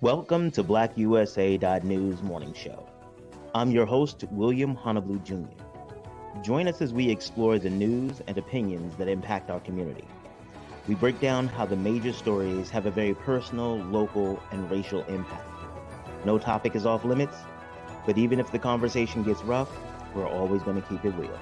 Welcome to BlackUSA.news morning show. I'm your host, William Honolulu Jr. Join us as we explore the news and opinions that impact our community. We break down how the major stories have a very personal, local, and racial impact. No topic is off limits, but even if the conversation gets rough, we're always going to keep it real.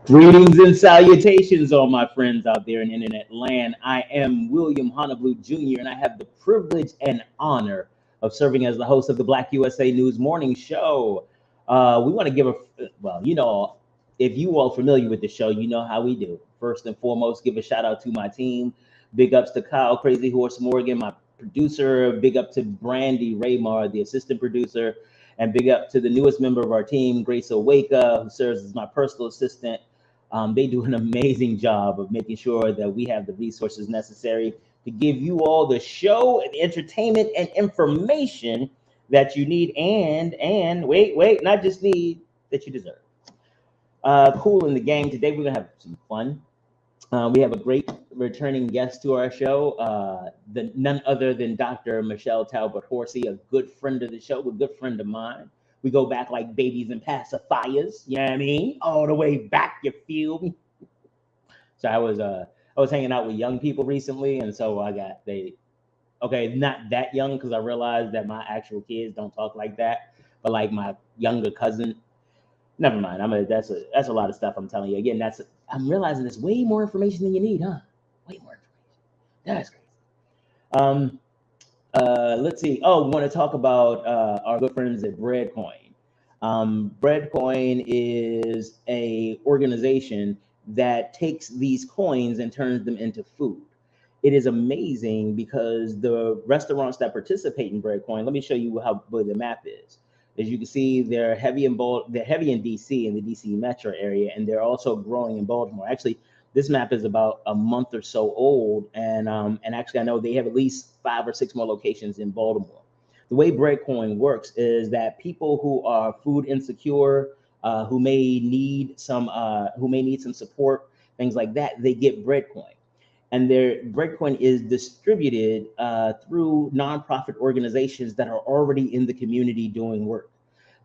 Greetings and salutations, all my friends out there in internet land. I am William Honolulu Jr., and I have the privilege and honor of serving as the host of the Black USA News morning show. We want to give if you all familiar with the show, you know how we do. First and foremost, give a shout out to my team. Big ups to Kyle Crazy Horse Morgan, my producer. Big up to Brandy Raymar, the assistant producer. And big up to the newest member of our team, Grace Oweka, who serves as my personal assistant. They do an amazing job of making sure that we have the resources necessary to give you all the show and entertainment and information that you need and not just need, that you deserve. Cool in the game. Today we're gonna have some fun. We have a great returning guest to our show, none other than Dr. Michelle Talbert-Horsey, a good friend of the show, a good friend of mine. We go back like babies and pacifiers, you know what I mean? All the way back, you feel me? So I was hanging out with young people recently, and so not that young, because I realized that my actual kids don't talk like that, but like my younger cousin. Never mind. That's a lot of stuff I'm telling you. Again, I'm realizing there's way more information than you need, huh? Way more information. That's crazy. Let's see. Oh, we want to talk about our good friends at Breadcoin. Breadcoin is a organization that takes these coins and turns them into food. It is amazing because the restaurants that participate in Breadcoin, let me show you how big the map is. As you can see, they're heavy in DC, in the DC metro area, and they're also growing in Baltimore. Actually, this map is about a month or so old, and actually I know they have at least 5 or 6 more locations in Baltimore. The way Breadcoin works is that people who are food insecure, who may need some support, things like that, they get Breadcoin. And their Breadcoin is distributed through nonprofit organizations that are already in the community doing work,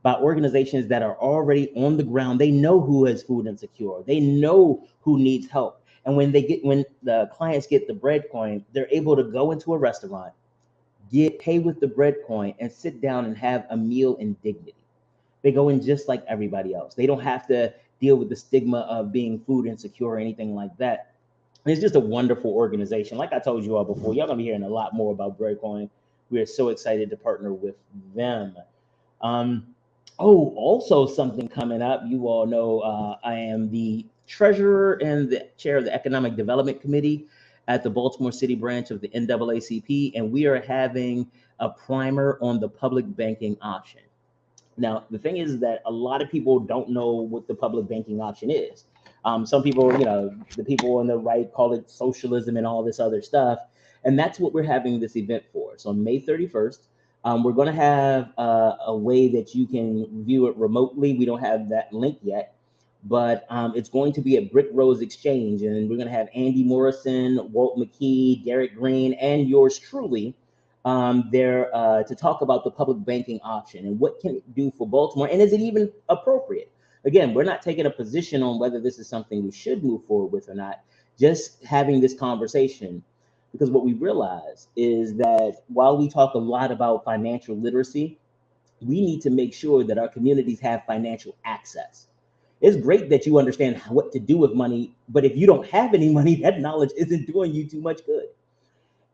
by organizations that are already on the ground. They know who is food insecure. They know who needs help. And when the clients get the Breadcoin, they're able to go into a restaurant, pay with the Breadcoin, and sit down and have a meal in dignity. They go in just like everybody else. They don't have to deal with the stigma of being food insecure or anything like that. It's just a wonderful organization. Like I told you all before, y'all gonna be hearing a lot more about Breadcoin. We are so excited to partner with them. Also something coming up. You all know I am the treasurer and the chair of the Economic Development Committee at the Baltimore City branch of the NAACP, and we are having a primer on the public banking option. Now, the thing is that a lot of people don't know what the public banking option is. Some people, the people on the right call it socialism and all this other stuff. And that's what we're having this event for. So on May 31st, we're going to have a way that you can view it remotely. We don't have that link yet, but it's going to be at Brick Rose Exchange. And we're going to have Andy Morrison, Walt McKee, Derek Green, and yours truly there to talk about the public banking option and what can it do for Baltimore, and is it even appropriate? Again, we're not taking a position on whether this is something we should move forward with or not, just having this conversation, because what we realize is that while we talk a lot about financial literacy, we need to make sure that our communities have financial access. It's great that you understand what to do with money, but if you don't have any money, that knowledge isn't doing you too much good.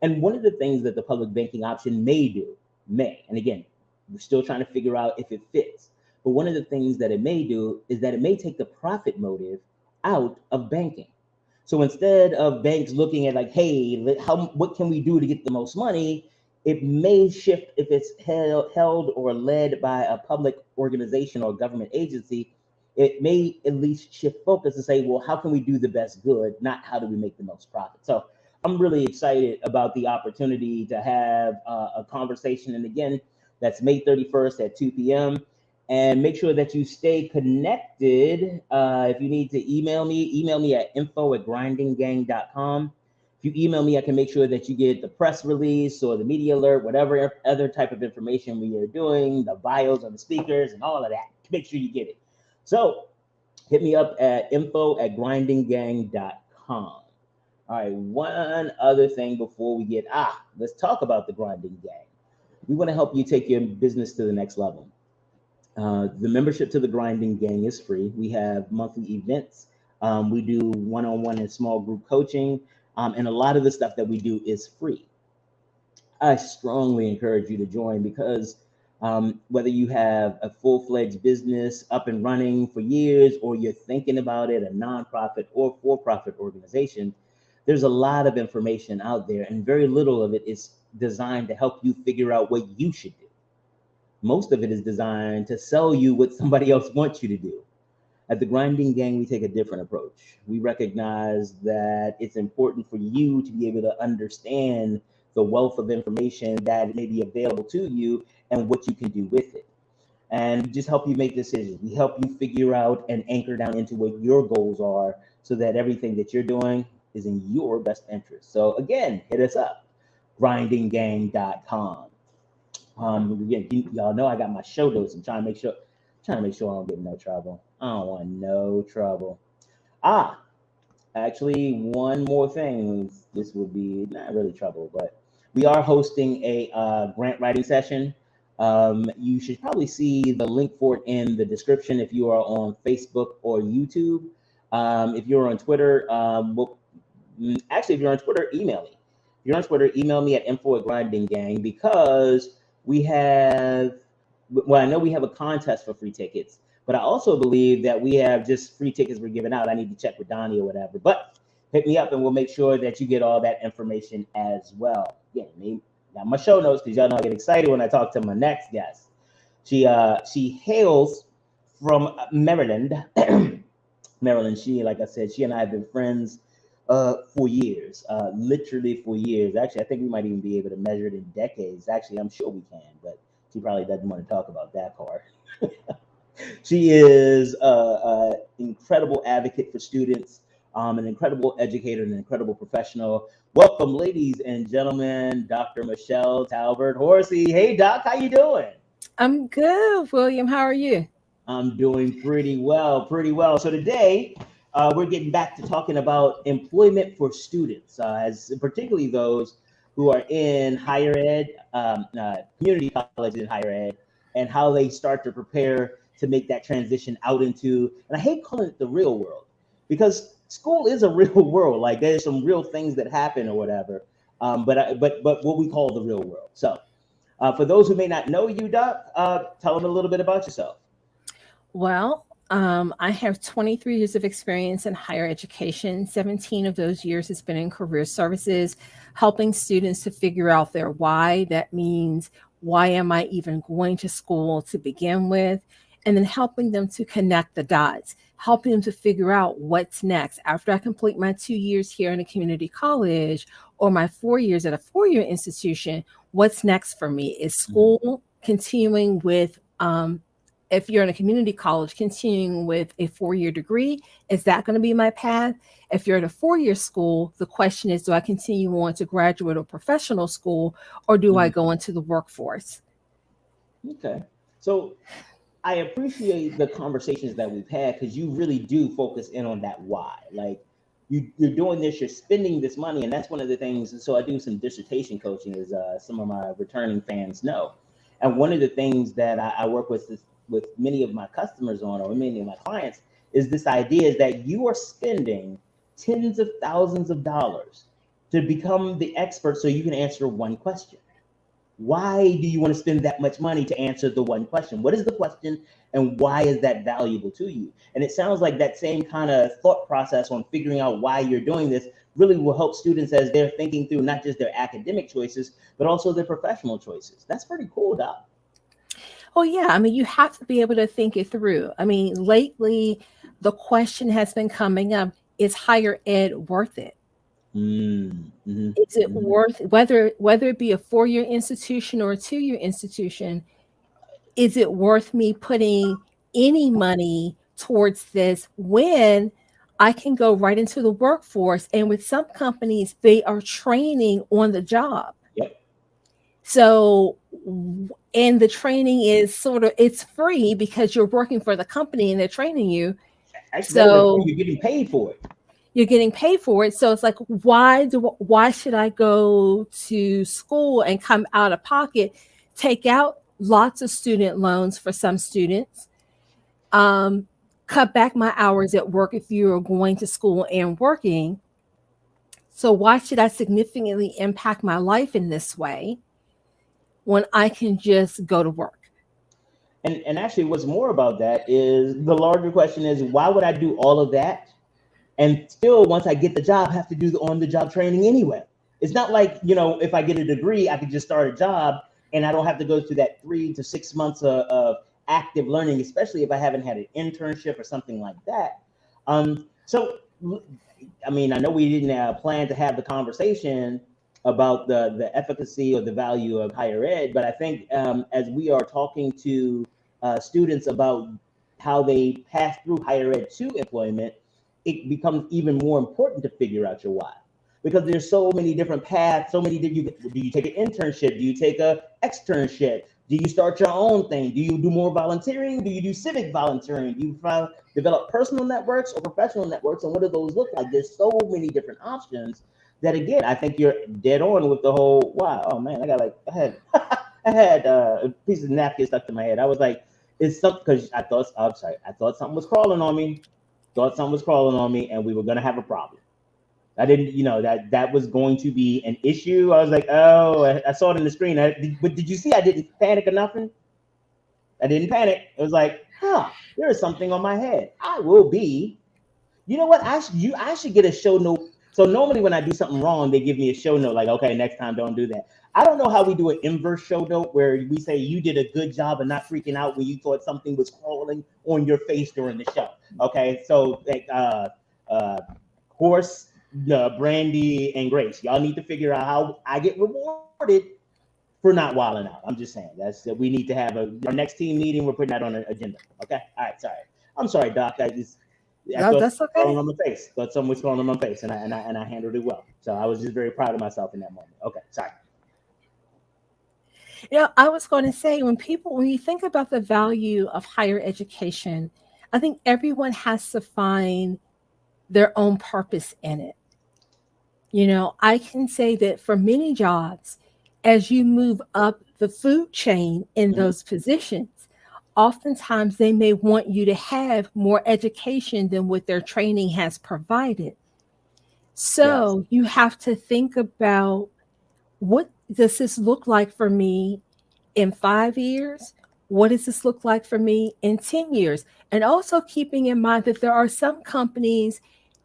And one of the things that the public banking option and again, we're still trying to figure out if it fits, but one of the things that it may do is that it may take the profit motive out of banking. So instead of banks looking at like, hey, what can we do to get the most money? It may shift, if it's held or led by a public organization or government agency, it may at least shift focus and say, well, how can we do the best good, not how do we make the most profit? So I'm really excited about the opportunity to have a conversation. And again, that's May 31st at 2 p.m. And make sure that you stay connected. If you need to email me at info@grindinggang.com. If you email me, I can make sure that you get the press release or the media alert, whatever other type of information we are doing, the bios of the speakers and all of that. Make sure you get it. So hit me up at info@grindinggang.com. All right, one other thing before we let's talk about the Grinding Gang. We want to help you take your business to the next level. The membership to the Grinding Gang is free. We have monthly events. We do one-on-one and small group coaching. And a lot of the stuff that we do is free. I strongly encourage you to join because whether you have a full-fledged business up and running for years, or you're thinking about it, a nonprofit or for-profit organization, there's a lot of information out there, and very little of it is designed to help you figure out what you should do. Most of it is designed to sell you what somebody else wants you to do. At the Grinding Gang, we take a different approach. We recognize that it's important for you to be able to understand the wealth of information that may be available to you and what you can do with it. And we just help you make decisions. We help you figure out and anchor down into what your goals are so that everything that you're doing is in your best interest. So again, hit us up, grindinggang.com. Again, y'all know I got my show notes. I'm trying to make sure I don't get in no trouble. I don't want no trouble. Actually, one more thing. This would be not really trouble, but we are hosting a grant writing session. You should probably see the link for it in the description if you are on Facebook or YouTube. If you're on Twitter, if you're on Twitter, email me. If you're on Twitter, email me at info@grindinggang, because I know we have a contest for free tickets, but I also believe that we have just free tickets we're giving out. I need to check with Donnie or whatever, but hit me up and we'll make sure that you get all that information as well. Yeah, got my show notes because y'all know I get excited when I talk to my next guest. She hails from Maryland. Maryland. Like I said, she and I have been friends for years, literally for years. Actually, I think we might even be able to measure it in decades. Actually, I'm sure we can, but she probably doesn't want to talk about that part. She is an incredible advocate for students, an incredible educator, and an incredible professional. Welcome, ladies and gentlemen, Dr. Michelle Talbert-Horsey. Hey, Doc, how you doing? I'm good, William. How are you? I'm doing pretty well. So today, we're getting back to talking about employment for students, as particularly those who are in higher ed, community college and higher ed, and how they start to prepare to make that transition out into, and I hate calling it the real world, because school is a real world. Like there's some real things that happen or whatever, but what we call the real world. So for those who may not know you, Doc, tell them a little bit about yourself. Well, I have 23 years of experience in higher education. 17 of those years has been in career services, helping students to figure out their why. That means, why am I even going to school to begin with? And then helping them to connect the dots, helping them to figure out what's next. After I complete my 2 years here in a community college or my 4 years at a four-year institution, what's next for me? Is school continuing with, if you're in a community college, continuing with a 4-year degree, is that going to be my path? If you're at a 4-year school, the question is, do I continue on to graduate or professional school, or do I go into the workforce? Okay. So I appreciate the conversations that we've had, because you really do focus in on that why. Like you're doing this, you're spending this money, and that's one of the things. And so I do some dissertation coaching, as some of my returning fans know. And one of the things that I work with many of my customers on, or many of my clients, is this idea is that you are spending tens of thousands of dollars to become the expert so you can answer one question. Why do you want to spend that much money to answer the one question? What is the question, and why is that valuable to you? And it sounds like that same kind of thought process on figuring out why you're doing this really will help students as they're thinking through not just their academic choices, but also their professional choices. That's pretty cool, Doc. Oh, yeah. I mean, you have to be able to think it through. I mean, lately, the question has been coming up, is higher ed worth it? Mm-hmm. Is it worth, whether it be a 4-year institution or a 2-year institution, is it worth me putting any money towards this when I can go right into the workforce. And with some companies, they are training on the job. Yep. So, and the training is sort of, it's free because you're working for the company and they're training you. Actually, better than free, So you're getting paid for it. you're getting paid for it. So it's like, why should I go to school and come out of pocket, take out lots of student loans for some students, um, cut back my hours at work if you're going to school and working. So why should I significantly impact my life in this way when I can just go to work? And actually, what's more about that is the larger question is, why would I do all of that and still, once I get the job, have to do the on-the-job training anyway? It's not like, if I get a degree, I could just start a job and I don't have to go through that 3 to 6 months of active learning, especially if I haven't had an internship or something like that. So, I mean, I know we didn't plan to have the conversation about the efficacy or the value of higher ed, but I think as we are talking to students about how they pass through higher ed to employment, it becomes even more important to figure out your why, because there's so many different paths. Do you take an internship? Do you take a externship? Do you start your own thing? Do you do more volunteering? Do you do civic volunteering? Do you develop personal networks or professional networks? And what do those look like? There's so many different options that, again, I think you're dead on with the whole why. Oh man, I had a piece of napkin stuck to my head. I was like, it's something, because I thought something was crawling on me. And we were going to have a problem. I didn't, that was going to be an issue. I was like, oh, I saw it in the screen. But did you see I didn't panic or nothing? I didn't panic. It was like, there is something on my head. I will be, you know what? I should get a show note. So normally when I do something wrong, they give me a show note like, okay, next time don't do that. I don't know how we do an inverse show note where we say you did a good job of not freaking out when you thought something was crawling on your face during the show. Okay, so like Horse, Brandy, and Grace, y'all need to figure out how I get rewarded for not wilding out. I'm just saying we need to have our next team meeting. We're putting that on an agenda. Okay, all right. Sorry, I'm sorry, Doc. I thought That's okay. on my face. Thought something was crawling on my face, and I handled it well. So I was just very proud of myself in that moment. Okay, sorry. I was going to say, when you think about the value of higher education, I think everyone has to find their own purpose in it. I can say that for many jobs, as you move up the food chain in those positions, oftentimes they may want you to have more education than what their training has provided. So you have to think about, what does this look like for me in 5 years? What does this look like for me in 10 years? And also keeping in mind that there are some companies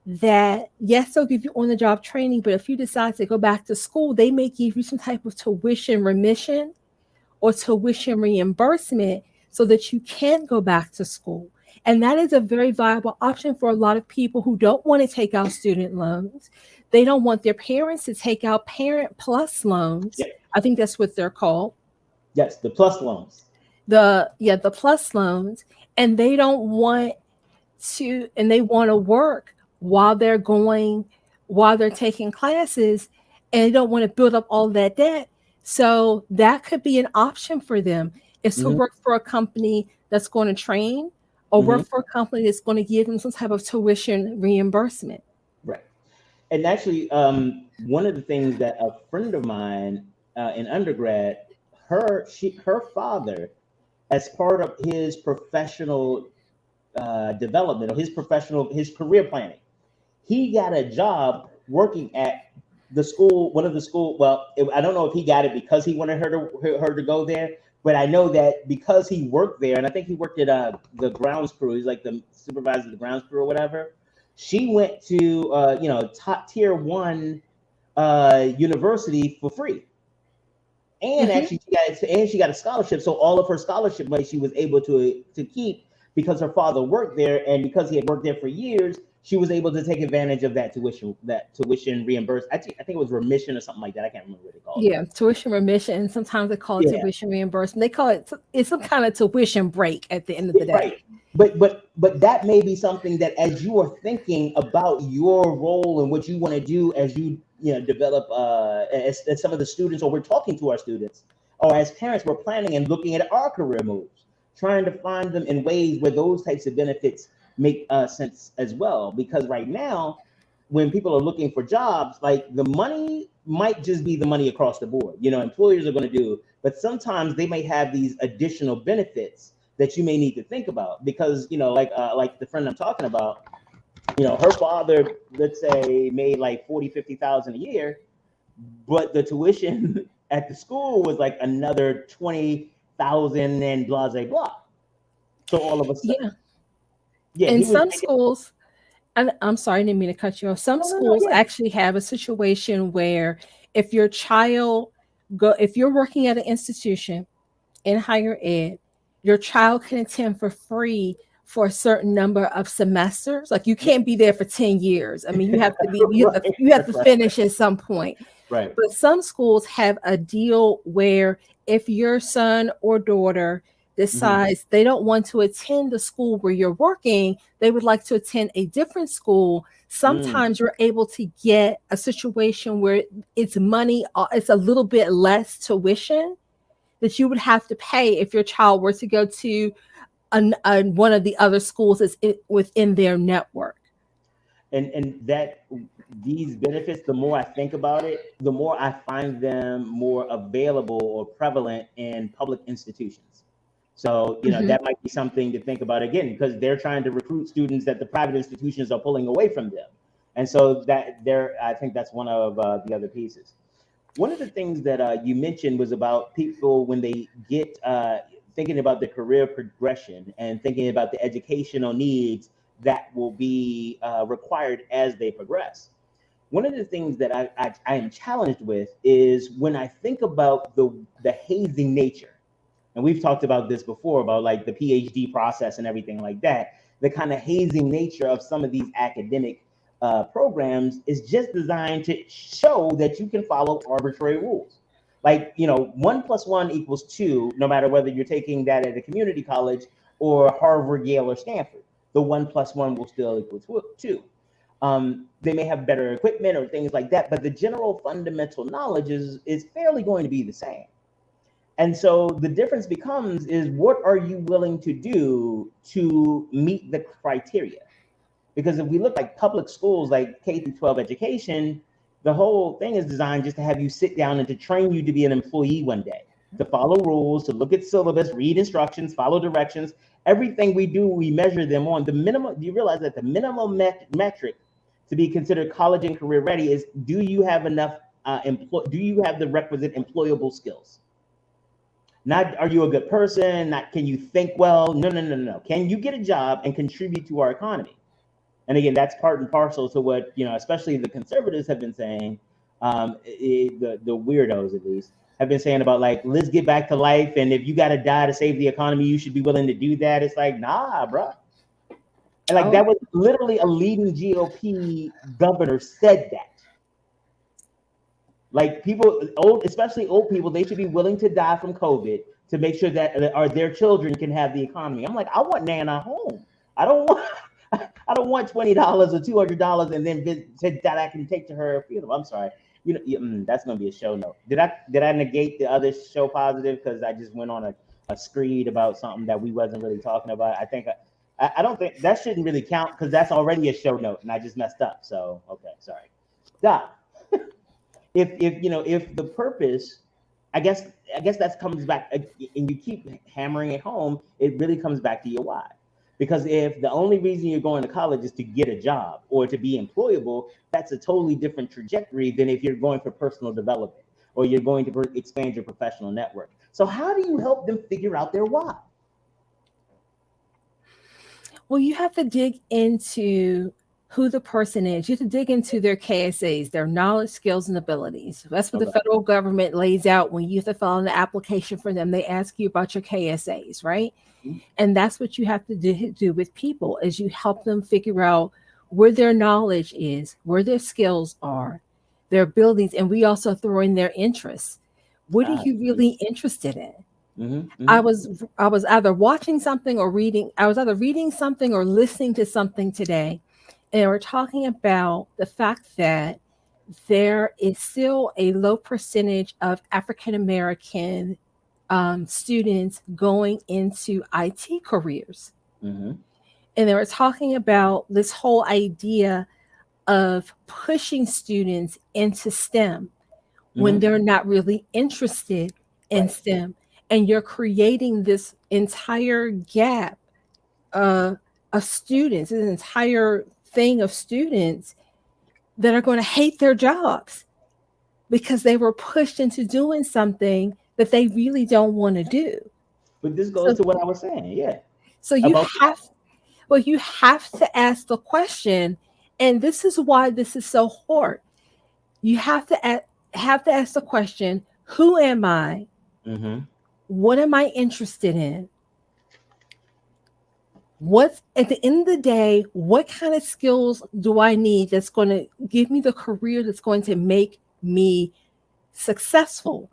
that, yes, they'll give you on-the-job training, but if you decide to go back to school, they may give you some type of tuition remission or tuition reimbursement so that you can go back to school. And that is a very viable option for a lot of people who don't want to take out student loans. They don't want their parents to take out Parent Plus loans. Yep. I think that's what they're called. Yes, the plus loans. The plus loans. And they don't want to, and they want to work while they're taking classes, and they don't want to build up all that debt. So that could be an option for them, is to work for a company that's going to train, or work for a company that's going to give them some type of tuition reimbursement. Right. And actually, one of the things that a friend of mine in undergrad, her father, as part of his professional development or his career planning, he got a job working at the school, one of the school. Well, I don't know if he got it because he wanted her to go there, but I know that because he worked there, and I think he worked at the grounds crew. He's like the supervisor of the grounds crew or whatever. She went to top tier 1 university for free, and actually she got a scholarship. So all of her scholarship money she was able to keep, because her father worked there, and because he had worked there for years, she was able to take advantage of that tuition reimbursed. I think it was remission or something like that. I can't remember what they called it. Yeah, tuition remission. Sometimes they call it tuition reimbursement. They call it's some kind of tuition break at the end of the day. Right. but that may be something that, as you are thinking about your role and what you want to do, as you develop, as some of the students, or we're talking to our students, or as parents, we're planning and looking at our career moves, trying to find them in ways where those types of benefits make sense as well. Because right now, when people are looking for jobs, like, the money might just be the money across the board. Employers are going to do, but sometimes they may have these additional benefits that you may need to think about, because like the friend I'm talking about, her father, let's say, made like 40-50,000 a year, but the tuition at the school was like another 20,000 and blah blah blah. So all of a sudden, yeah, he in was some making, schools, I'm sorry, I didn't mean to cut you off. Some no, schools yeah. actually have a situation where if your child if you're working at an institution in higher ed, your child can attend for free for a certain number of semesters. Like, you can't be there for 10 years. I mean, you have to be you have to Right. finish at some point. Right. But some schools have a deal where if your son or daughter decides they don't want to attend the school where you're working, they would like to attend a different school. Sometimes you're able to get a situation where it's money, it's a little bit less tuition that you would have to pay if your child were to go to one of the other schools that's within their network. And that these benefits, the more I think about it, the more I find them more available or prevalent in public institutions. So Mhm. that might be something to think about, again, because they're trying to recruit students that the private institutions are pulling away from them. And so I think that's one of the other pieces. One of the things that you mentioned was about people when they get thinking about the career progression and thinking about the educational needs that will be required as they progress. One of the things that I am challenged with is when I think about the hazing nature, and we've talked about this before, about like the PhD process and everything like that, the kind of hazing nature of some of these academic programs is just designed to show that you can follow arbitrary rules. Like, 1+1 =2, no matter whether you're taking that at a community college or Harvard, Yale, or Stanford, the 1+1 will still equal 2. They may have better equipment or things like that, but the general fundamental knowledge is fairly going to be the same. And so the difference becomes is, what are you willing to do to meet the criteria? Because if we look like public schools, like K-12 education, the whole thing is designed just to have you sit down and to train you to be an employee one day, to follow rules, to look at syllabus, read instructions, follow directions. Everything we do, we measure them on the minimum. Do you realize that the minimum metric to be considered college and career ready is, do you have enough do you have the requisite employable skills? Not, are you a good person? Not, can you think well? No. Can you get a job and contribute to our economy? And again, that's part and parcel to what, especially the conservatives have been saying, the weirdos at least, have been saying about, like, let's get back to life. And if you got to die to save the economy, you should be willing to do that. It's like, nah, bro. And like, that was literally a leading GOP governor said that. Like, people, especially old people, they should be willing to die from COVID to make sure that their children can have the economy. I'm like, I want Nana home. I don't want $20 or $200 and then that I can take to her funeral. I'm sorry. That's gonna be a show note. Did I negate the other show positive because I just went on a screed about something that we wasn't really talking about? I think I don't think that shouldn't really count because that's already a show note and I just messed up. So okay, sorry. Doc, if the purpose, I guess that comes back, and you keep hammering it home, it really comes back to your why. Because if the only reason you're going to college is to get a job or to be employable, that's a totally different trajectory than if you're going for personal development or you're going to expand your professional network. So how do you help them figure out their why? Well, you have to dig into who the person is. You have to dig into their KSAs, their knowledge, skills, and abilities. That's what the federal government lays out when you have to fill out an application for them. They ask you about your KSAs, right? Mm-hmm. And that's what you have to do with people, is you help them figure out where their knowledge is, where their skills are, their abilities, and we also throw in their interests. What are you really interested in? I was either watching something or reading. I was either reading something or listening to something today, and we're talking about the fact that there is still a low percentage of African American students going into IT careers. Mm-hmm. And they were talking about this whole idea of pushing students into STEM when Mm-hmm. they're not really interested in Right. STEM. And you're creating this entire gap uh, of students, this entire thing of students that are going to hate their jobs because they were pushed into doing something that they really don't want to do. But this goes So, to what I was saying, yeah, so you about have, well, you have to ask the question, and this is why this is so hard. You have to ask the question: Who am I? mm-hmm. What am I interested in? What's at the end of the day, what kind of skills do I need that's going to give me the career that's going to make me successful?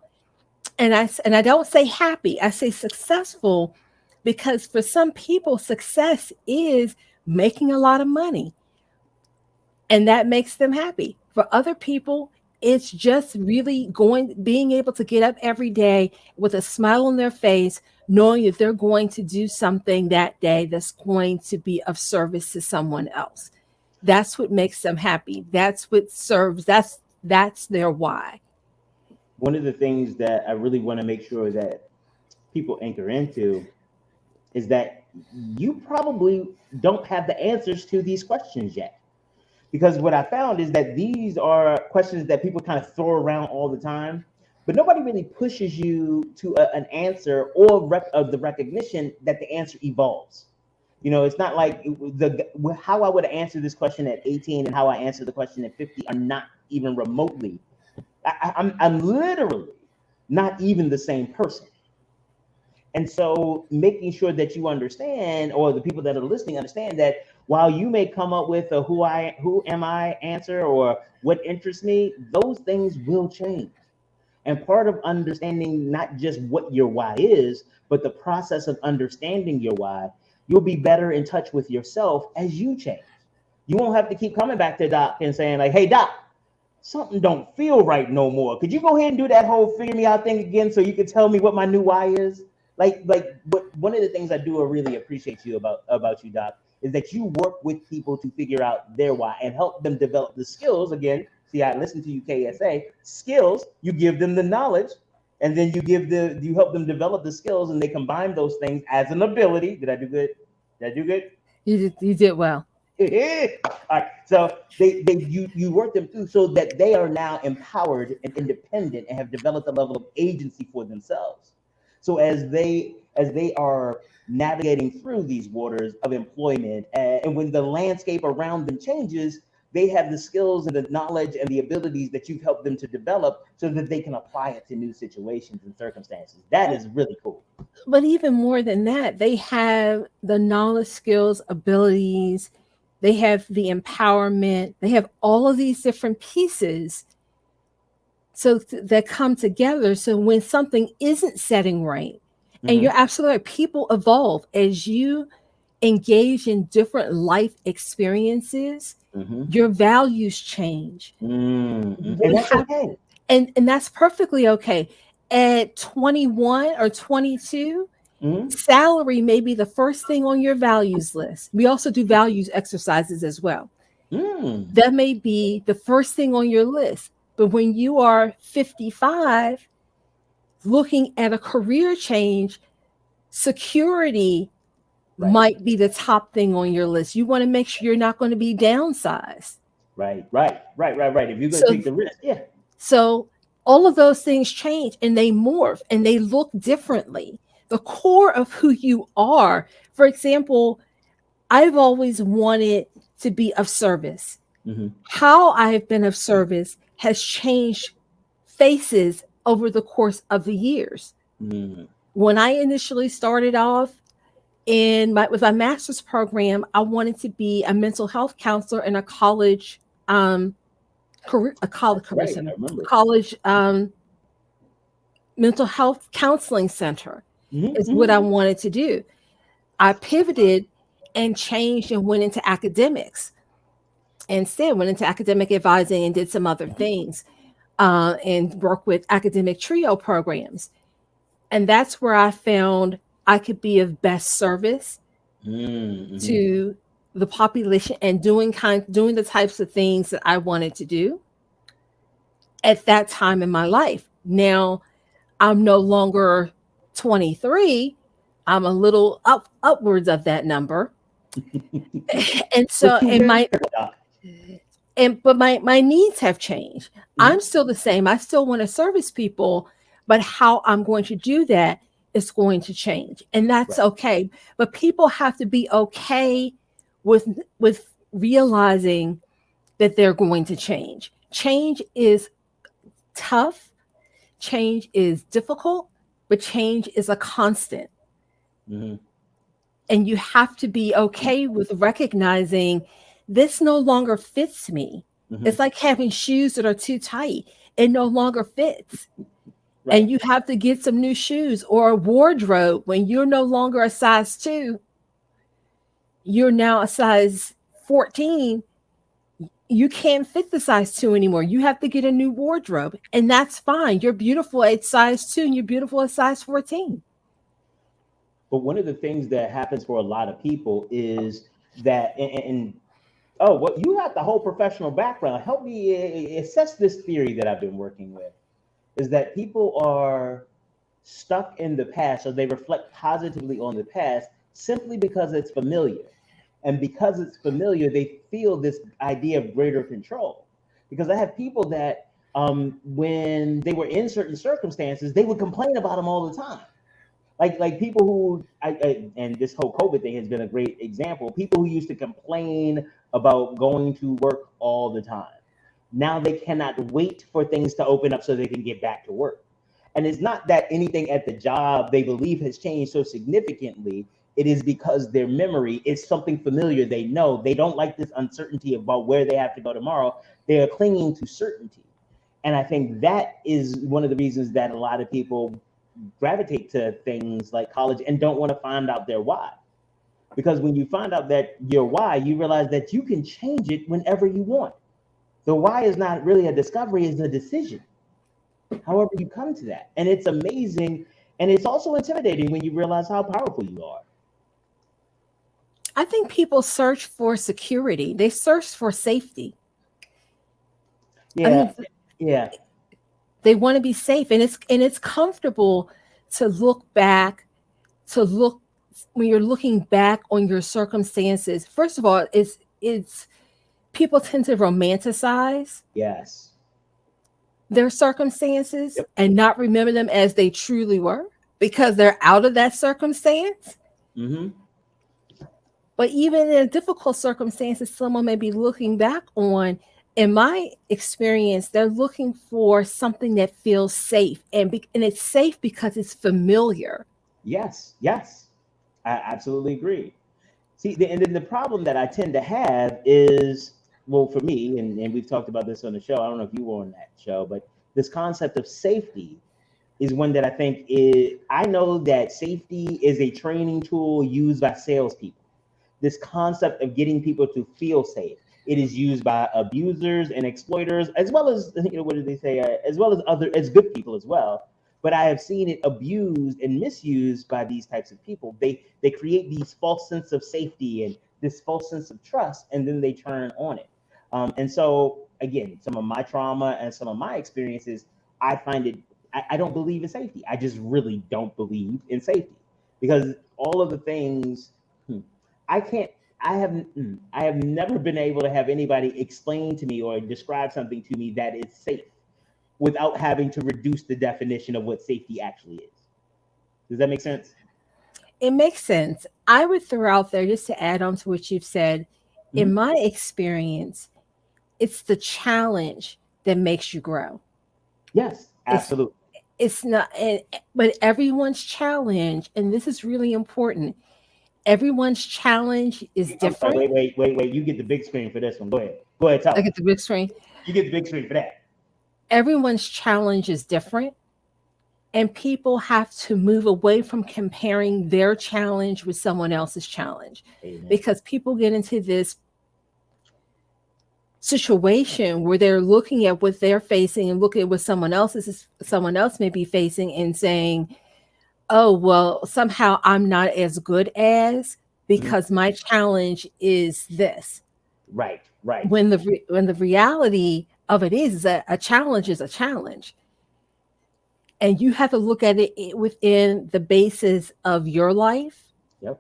And I don't say happy, I say successful, because for some people success is making a lot of money and that makes them happy. For other people, it's just really being able to get up every day with a smile on their face, knowing that they're going to do something that day that's going to be of service to someone else. That's what makes them happy. That's what serves. That's their why. One of the things that I really want to make sure that people anchor into is that you probably don't have the answers to these questions yet. Because what I found is that these are questions that people kind of throw around all the time, but nobody really pushes you to an answer or of the recognition that the answer evolves. It's not like how I would answer this question at 18 and how I answer the question at 50 are not even remotely. I'm literally not even the same person. And so making sure that you understand, or the people that are listening understand, that while you may come up with a who am I answer or what interests me, those things will change. And part of understanding not just what your why is, but the process of understanding your why, you'll be better in touch with yourself as you change. You won't have to keep coming back to Doc and saying like, hey Doc, something don't feel right no more. Could you go ahead and do that whole figure me out thing again so you can tell me what my new why is? But one of the things I do really appreciate you about you, Doc, is that you work with people to figure out their why and help them develop the skills. Again, see, I listen to you, KSA skills. You give them the knowledge, and then you help them develop the skills, and they combine those things as an ability. Did I do good? Did I do good? You did well. All right. So you work them through so that they are now empowered and independent and have developed a level of agency for themselves. So as they are navigating through these waters of employment, and when the landscape around them changes, they have the skills and the knowledge and the abilities that you've helped them to develop so that they can apply it to new situations and circumstances. That is really cool. But even more than that, they have the knowledge, skills, abilities, they have the empowerment, they have all of these different pieces that come together. So when something isn't setting right, and you're Mm-hmm. absolutely right, people evolve as you engage in different life experiences, Mm-hmm. your values change. Mm-hmm. And What that's hap- okay. and that's perfectly okay. At 21 or 22, Mm-hmm. salary may be the first thing on your values list. We also do values exercises as well. Mm. That may be the first thing on your list. But when you are 55, looking at a career change, security Right. might be the top thing on your list. You want to make sure you're not going to be downsized. Right. If you're going to So, take the risk, yeah. so all of those things change and they morph and they look differently. The core of who you are, for example, I've always wanted to be of service. Mm-hmm. How I've been of service has changed faces over the course of the years. Mm-hmm. When I initially started off with my master's program, I wanted to be a mental health counselor in a college a college Right. I remember. college mental health counseling center. is what I wanted to do. I pivoted and changed and went into academics. Instead, went into academic advising and did some other things, and worked with academic trio programs. And that's where I found I could be of best service to the population and doing the types of things that I wanted to do at that time in my life. Now I'm no longer 23. I'm a little upwards of that number. And so but my needs have changed. I'm still the same. I still want to service people, but how I'm going to do that is going to change. And that's okay. But people have to be okay with realizing that they're going to change. Change is tough. Change is difficult, but change is a constant. And you have to be okay with recognizing this no longer fits me. It's like having shoes that are too tight. It no longer fits. And you have to get some new shoes, or a wardrobe. When you're no longer a size 2, you're now a size 14. You can't fit the size 2 anymore. You have to get a new wardrobe, and that's fine. You're beautiful at size 2 and you're beautiful at size 14. But one of the things that happens for a lot of people is that, what you have the whole professional background. Help me assess this theory that I've been working with, is that people are stuck in the past, or they reflect positively on the past simply because it's familiar. And because it's familiar, they feel this idea of greater control. Because I have people that when they were in certain circumstances, they would complain about them all the time. Like people who, and this whole COVID thing has been a great example. People who used to complain about going to work all the time. Now they cannot wait for things to open up so they can get back to work. And it's not that anything at the job they believe has changed so significantly. It is because their memory is something familiar. They know they don't like this uncertainty about where they have to go tomorrow. They are clinging to certainty. And I think that is one of the reasons that a lot of people gravitate to things like college and don't want to find out their why. Because when you find out that your why, you realize that you can change it whenever you want. The why is not really a discovery, it's a decision. However you come to that. And it's amazing. And it's also intimidating when you realize how powerful you are. I think people search for security. They search for safety. Yeah. They want to be safe, and it's comfortable to look back, when you're looking back on your circumstances. First of all, it's people tend to romanticize their circumstances and not remember them as they truly were because they're out of that circumstance. But even in difficult circumstances, someone may be looking back on, in my experience, they're looking for something that feels safe, and it's safe because it's familiar. Yes, I absolutely agree. See, and then the problem that I tend to have is, well, for me, and we've talked about this on the show. I don't know if you were on that show, but this concept of safety is one that I think I know that safety is a training tool used by salespeople. This concept of getting people to feel safe. It is used by abusers and exploiters, as well as, what do they say, as well as good people as well. But I have seen it abused and misused by these types of people. They create these false sense of safety and this false sense of trust, and then they turn on it. And so, again, some of my trauma and some of my experiences, I find it, I don't believe in safety. I just really don't believe in safety, because all of the things, I have never been able to have anybody explain to me or describe something to me that is safe without having to reduce the definition of what safety actually is. Does that make sense? It makes sense. I would throw out there, just to add on to what you've said, in my experience, it's the challenge that makes you grow. Yes, absolutely. It's not, but everyone's challenge, and this is really important, everyone's challenge is different. Wait. You get the big screen for this one. Go ahead, tell me. I get the big screen. You get the big screen for that. Everyone's challenge is different. And people have to move away from comparing their challenge with someone else's challenge. Amen. Because people get into this situation where they're looking at what they're facing and looking at what someone else may be facing and saying, oh, well, somehow I'm not as good as, because my challenge is this. Right. When the reality of it is that a challenge is a challenge. And you have to look at it within the basis of your life. Yep.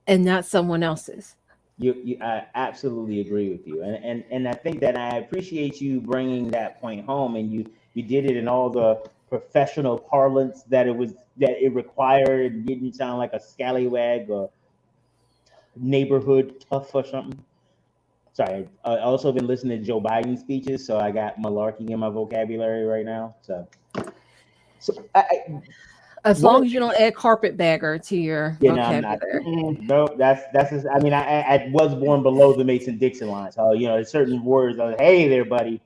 And not someone else's. I absolutely agree with you, and I think that I appreciate you bringing that point home, and you did it in all the professional parlance that it required. It didn't sound like a scallywag or neighborhood tough or something. Sorry, I also been listening to Joe Biden speeches, so I got malarkey in my vocabulary right now. So as long as you don't add carpetbagger to your vocabulary. No, that's just, I mean, I was born below the Mason-Dixon line, so there's certain words. Hey there, buddy.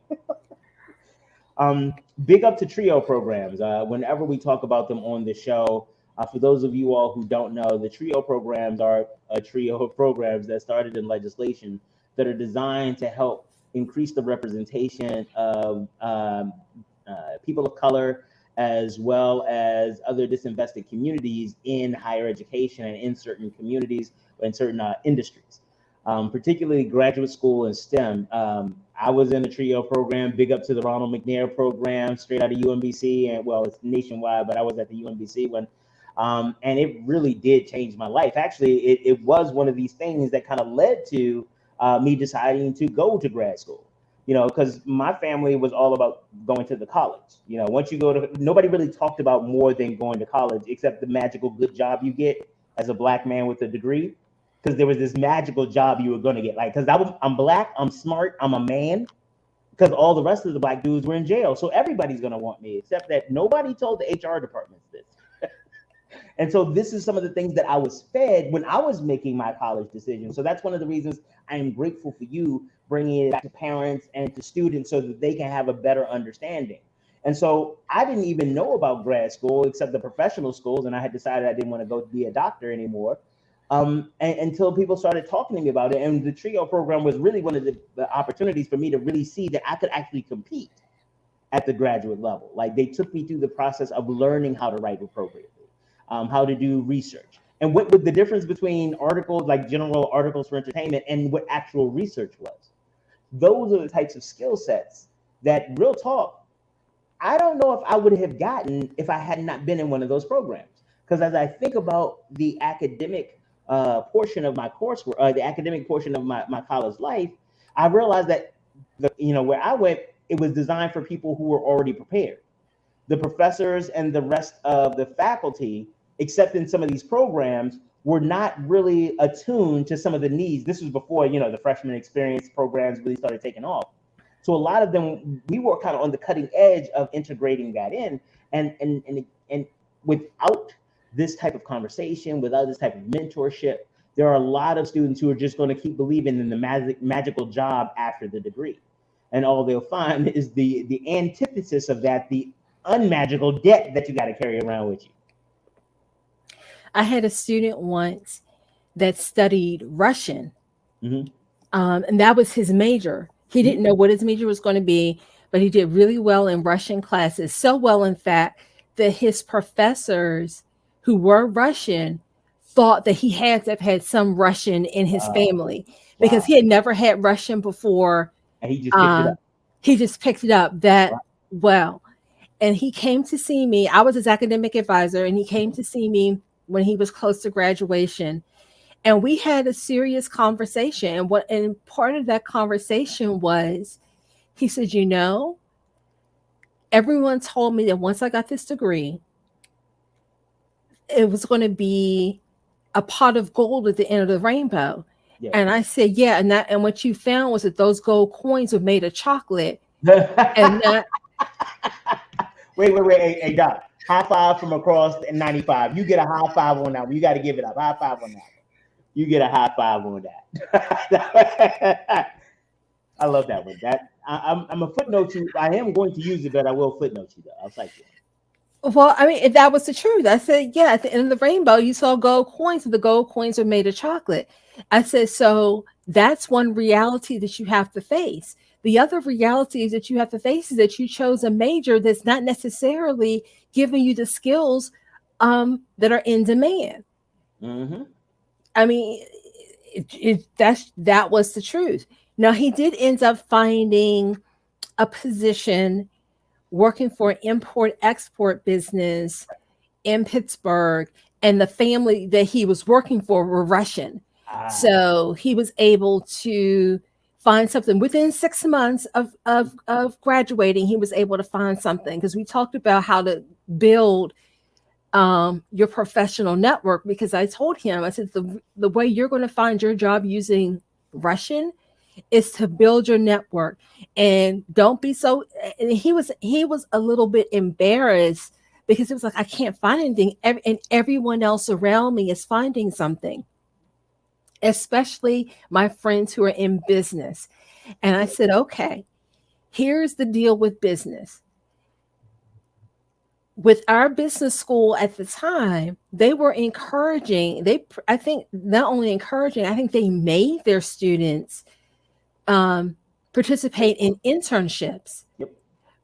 Big up to TRIO programs. Whenever we talk about them on the show, for those of you all who don't know, the TRIO programs are a trio of programs that started in legislation that are designed to help increase the representation of people of color, as well as other disinvested communities in higher education and in certain communities and certain industries, particularly graduate school and STEM. I was in the TRIO program. Big up to the Ronald McNair program, straight out of UMBC, and well, it's nationwide, but I was at the UMBC one. And it really did change my life. Actually, it was one of these things that kind of led to me deciding to go to grad school. Because my family was all about going to the college. Once you go to, nobody really talked about more than going to college, except the magical good job you get as a Black man with a degree. Because there was this magical job you were going to get, like, because I'm Black, I'm smart, I'm a man. Because all the rest of the Black dudes were in jail, so everybody's going to want me, except that nobody told the HR departments this. And so this is some of the things that I was fed when I was making my college decision. So that's one of the reasons I am grateful for you bringing it back to parents and to students so that they can have a better understanding. And so I didn't even know about grad school except the professional schools, and I had decided I didn't want to go be a doctor anymore until people started talking to me about it. And the TRIO program was really one of the opportunities for me to really see that I could actually compete at the graduate level. Like, they took me through the process of learning how to write appropriately. How to do research, and what the difference between articles, like general articles for entertainment, and what actual research was. Those are the types of skill sets that, real talk, I don't know if I would have gotten if I had not been in one of those programs. Because as I think about the academic portion of my coursework, the academic portion of my college life, I realized that where I went, it was designed for people who were already prepared. The professors and the rest of the faculty, except in some of these programs, were not really attuned to some of the needs. This was before, the freshman experience programs really started taking off. So a lot of them, we were kind of on the cutting edge of integrating that in. And without this type of conversation, without this type of mentorship, there are a lot of students who are just going to keep believing in the magical job after the degree. And all they'll find is the antithesis of that, the unmagical debt that you got to carry around with you. I had a student once that studied Russian, and that was his major. He didn't know what his major was going to be, but he did really well in Russian classes. So well, in fact, that his professors who were Russian thought that he had to have had some Russian in his family, because he had never had Russian before. And he just picked it up. He just picked it up that well. And he came to see me. I was his academic advisor, and he came to see me when he was close to graduation. And we had a serious conversation. And part of that conversation was, he said, everyone told me that once I got this degree, it was going to be a pot of gold at the end of the rainbow. Yeah. And I said, yeah. And what you found was that those gold coins were made of chocolate. And that. Wait. Hey, Doc, high five from across 95. You get a high five on that one. You got to give it up. High five on that one. You get a high five on that. I love that one. I'm a footnote you. I am going to use it, but I will footnote you though. I'll cite you. Well, I mean, if that was the truth, I said, yeah, at the end of the rainbow, you saw gold coins, and the gold coins are made of chocolate. I said, so that's one reality that you have to face. The other reality that you have to face is that you chose a major that's not necessarily giving you the skills that are in demand. Mm-hmm. I mean, that was the truth. Now, he did end up finding a position working for an import export business in Pittsburgh, and the family that he was working for were Russian. Ah. So he was able to find something within 6 months of graduating. He was able to find something because we talked about how to build your professional network. Because I told him, I said, the way you're going to find your job using Russian is to build your network, and don't be so. And he was a little bit embarrassed because it was like, I can't find anything, and everyone else around me is finding something, especially my friends who are in business. And I said, okay, here's the deal with business. With our business school at the time, they were encouraging, I think not only encouraging, I think they made their students um, participate in internships Yep.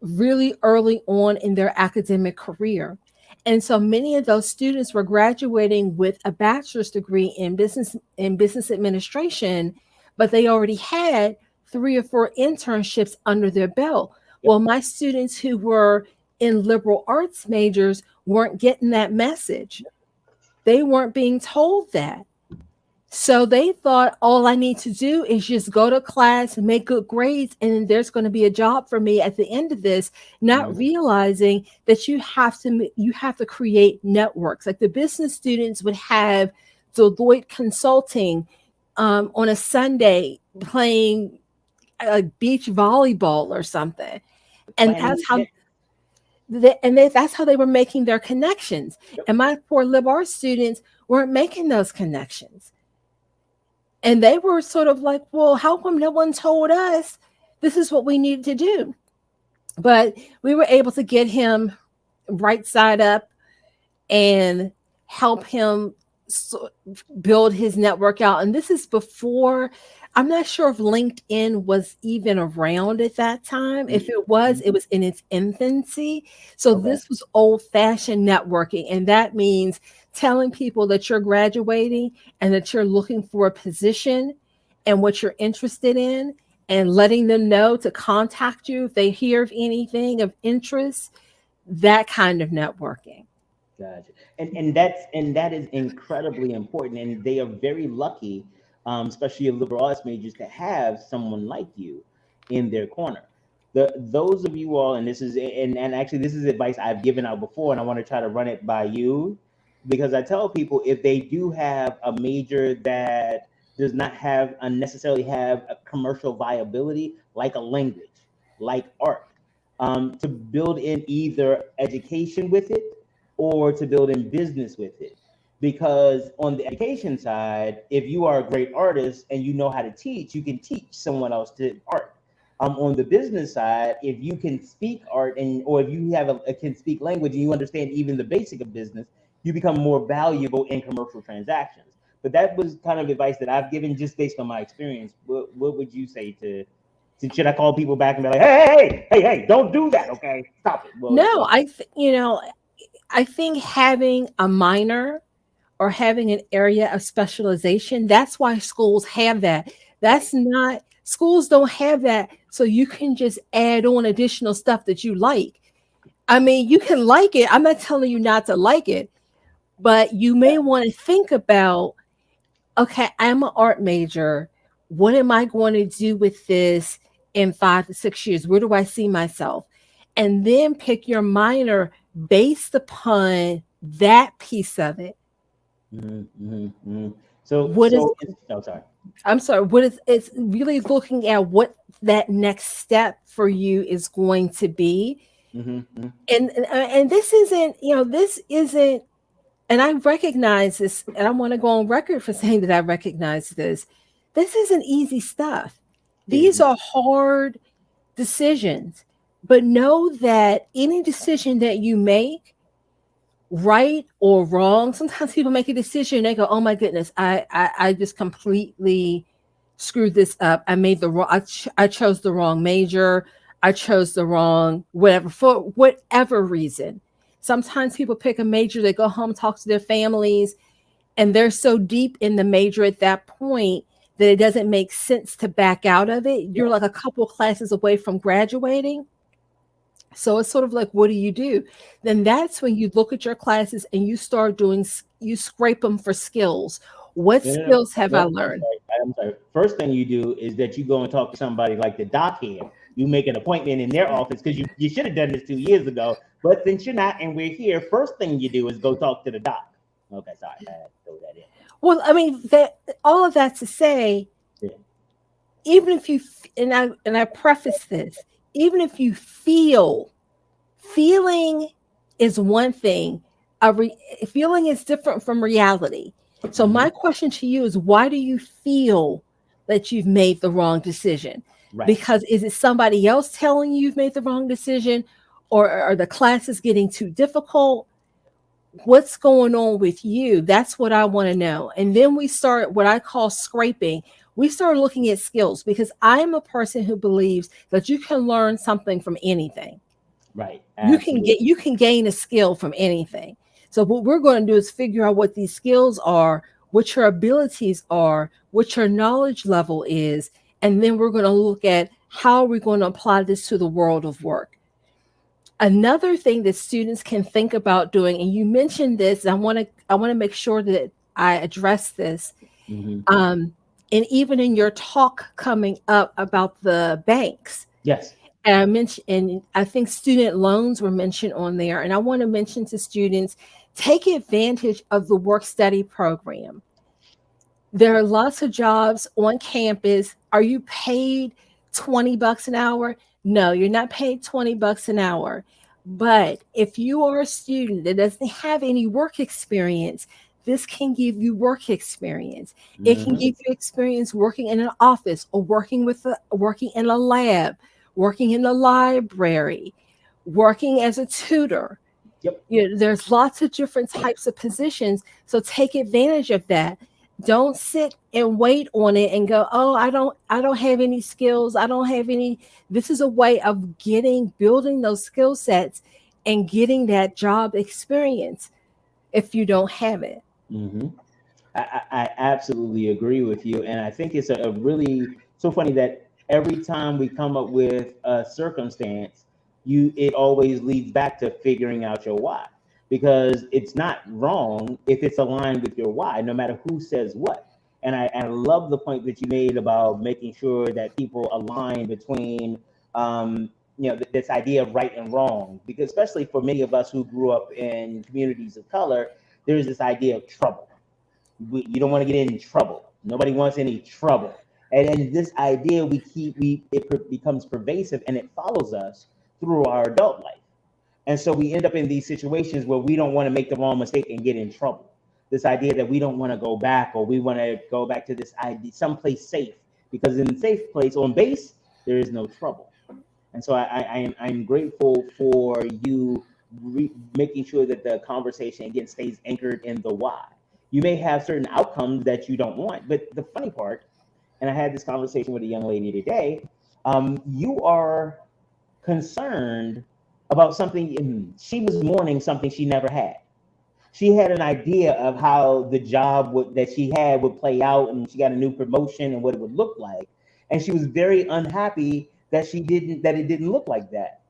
really early on in their academic career. And so many of those students were graduating with a bachelor's degree in business administration, but they already had 3 or 4 internships under their belt. Yep. Well, my students who were in liberal arts majors weren't getting that message. They weren't being told that. So they thought all I need to do is just go to class and make good grades, and there's going to be a job for me at the end of this, not Mhm. realizing that you have to create networks. Like the business students would have Deloitte Consulting on a Sunday playing beach volleyball or something, and Planning event. that's how they were making their connections. Yep. And my poor liberal arts students weren't making those connections. And they were sort of like, well, how come no one told us this is what we needed to do? But we were able to get him right side up and help him build his network out. And this is before, I'm not sure if LinkedIn was even around at that time. If it was in its infancy. So Okay. this was old fashioned networking. And that means telling people that you're graduating and that you're looking for a position and what you're interested in, and letting them know to contact you if they hear of anything of interest, that kind of networking. Gotcha. And that is incredibly important, and they are very lucky, especially your liberal arts majors, to have someone like you in their corner. Those of you all, and this is and actually this is advice I've given out before, and I want to try to run it by you, because I tell people if they do have a major that does not have unnecessarily have a commercial viability, like a language, like art, to build in either education with it or to build in business with it. Because on the education side, if you are a great artist and you know how to teach, you can teach someone else to art. On the business side, if you can speak art and or if you have a can speak language and you understand even the basic of business, you become more valuable in commercial transactions. But that was kind of advice that I've given just based on my experience. What would you say to should I call people back and be like, hey, don't do that, okay? Stop it. No, I think having a minor or having an area of specialization, that's why schools have that. Right. That's not, schools don't have that. So you can just add on additional stuff that you like. I mean, you can like it. I'm not telling you not to like it, but you may want to think about, okay, I'm an art major. What am I going to do with this in 5 to 6 years? Where do I see myself? And then pick your minor based upon that piece of it. So, What is, so, oh, sorry. I'm sorry, what is, it's really looking at what that next step for you is going to be. Mm-hmm. And this isn't, this isn't, and I recognize this, and I want to go on record for saying that I recognize this. This isn't easy stuff. It is These not. are hard decisions, but know that any decision that you make, right or wrong, sometimes people make a decision and they go, oh my goodness, I just completely screwed this up. I made the wrong, I chose the wrong major. I chose the wrong, whatever, for whatever reason. Sometimes people pick a major, they go home, talk to their families, and they're so deep in the major at that point that it doesn't make sense to back out of it. You're like a couple classes away from graduating. So it's sort of like, what do you do? Then that's when you look at your classes and you start doing, you scrape them for skills. What No. skills have I learned? I'm sorry. First thing you do is that you go and talk to somebody like the doc here. You make an appointment in their office because you should have done this 2 years ago. But since you're not and we're here, first thing you do is go talk to the doc. Okay, sorry. I had to throw that in. Well, I mean, that all of that to say, even if you, and I preface this, even if you feeling is one thing, feeling is different from reality. So my question to you is, why do you feel that you've made the wrong decision? Right. Because is it somebody else telling you you've made the wrong decision, or are the classes getting too difficult? What's going on with you? That's what I want to know. And then we start what I call scraping. We start looking at skills, because I'm a person who believes that you can learn something from anything. Right. Absolutely. You can gain a skill from anything. So what we're going to do is figure out what these skills are, what your abilities are, what your knowledge level is, and then we're going to look at how we're going to apply this to the world of work. Another thing that students can think about doing, and you mentioned this, I want to make sure that I address this. And even in your talk coming up about the banks. Yes. And I mentioned, and I think student loans were mentioned on there. And I want to mention to students, take advantage of the work study program. There are lots of jobs on campus. Are you paid $20 an hour? No, you're not paid $20 an hour. But if you are a student that doesn't have any work experience, this can give you work experience. It can give you experience working in an office, or working in a lab, working in the library, working as a tutor. Yep. You know, there's lots of different types of positions. So take advantage of that. Don't sit and wait on it and go, oh, I don't have any skills. I don't have any. This is a way of building those skill sets and getting that job experience if you don't have it. I absolutely agree with you. And I think it's a really so funny that every time we come up with a circumstance, it always leads back to figuring out your why, because it's not wrong if it's aligned with your why, no matter who says what. And I love the point that you made about making sure that people align between, this idea of right and wrong, because especially for many of us who grew up in communities of color, there's this idea of trouble. You don't want to get in trouble. Nobody wants any trouble. And this idea it becomes pervasive, and it follows us through our adult life. And so we end up in these situations where we don't want to make the wrong mistake and get in trouble. This idea that we don't want to go back, or we want to go back to this idea, someplace safe, because in a safe place on base, there is no trouble. And so I'm grateful for you making sure that the conversation again stays anchored in the why. You may have certain outcomes that you don't want, but the funny part, and I had this conversation with a young lady today, you are concerned about something. She was mourning something she never had. She had an idea of how the job that she had would play out, and she got a new promotion and what it would look like. And she was very unhappy that it didn't look like that.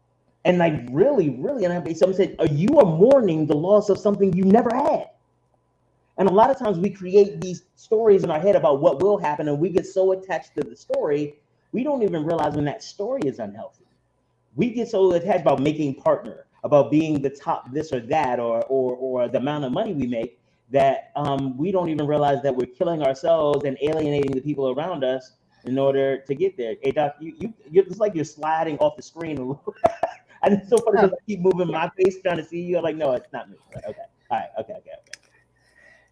And like really, really unhappy. Someone said, you are mourning the loss of something you never had. And a lot of times we create these stories in our head about what will happen, and we get so attached to the story, we don't even realize when that story is unhealthy. We get so attached about making partner, about being the top this or that, or the amount of money we make, that we don't even realize that we're killing ourselves and alienating the people around us in order to get there. Hey, Doc, it's like you're sliding off the screen a little. And it's so funny because I keep moving my face trying to see you. I'm like, no, it's not me. Right, okay. All right. Okay.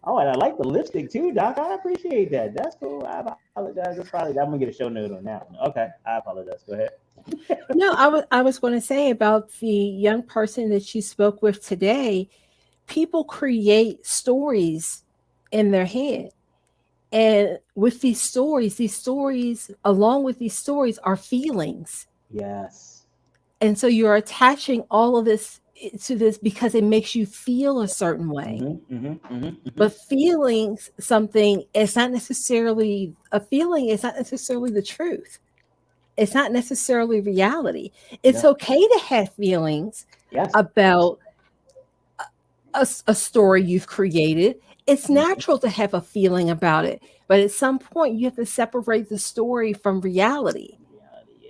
Oh, and I like the lipstick too, Doc. I appreciate that. That's cool. I apologize. I'm gonna get a show note on that one. Okay, I apologize. Go ahead. No, I was going to say about the young person that you spoke with today. People create stories in their head, and with these stories, along with these stories, are feelings. Yes. And so you're attaching all of this to this because it makes you feel a certain way. But feelings something is not necessarily a feeling, is not necessarily the truth. It's not necessarily reality. It's No. okay to have feelings Yes. about a story you've created. It's natural to have a feeling about it, but at some point you have to separate the story from reality. Reality,